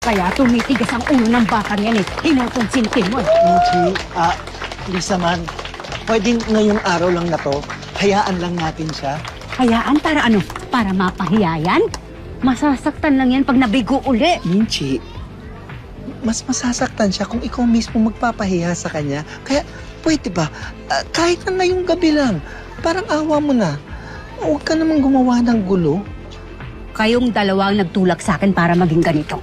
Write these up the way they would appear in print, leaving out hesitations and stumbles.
Kaya tumitigas ang ulo ng batang yan eh. Hinakonsintin mo eh. Michi, please naman, pwedeng ngayong araw lang na to, hayaan lang natin siya. Hayaan para ano? Para mapahiya yan? Masasaktan lang yan pag nabigo uli. Minchi, mas masasaktan siya kung ikaw mismo magpapahiya sa kanya. Kaya, pwede ba, kahit na ngayong gabi lang, parang awa mo na. Huwag ka namang gumawa ng gulo. Kayong dalawa ang nagtulak sa akin para maging ganito.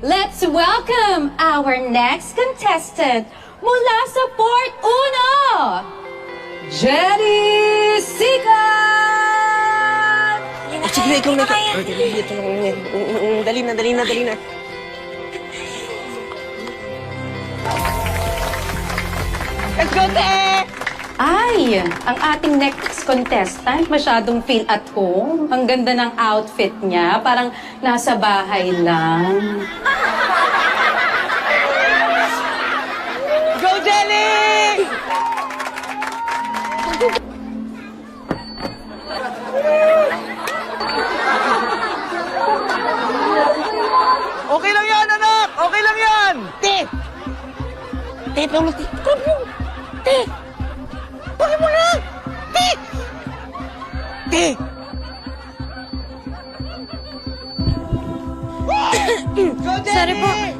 Let's welcome our next contestant mula sa Port Uno, Jenny Sikat! Sige, ikaw na. Dali na. Let's go, te! Ay, ang ating next contestant masyadong feel at home. Ang ganda ng outfit niya, parang nasa bahay lang. Go, Jelly! Okay lang yan, anak! Okay lang yan! Te! Te, Paolo, te! Te! Bakit mo na? Te! Te! Go, Jenny! Sorry po.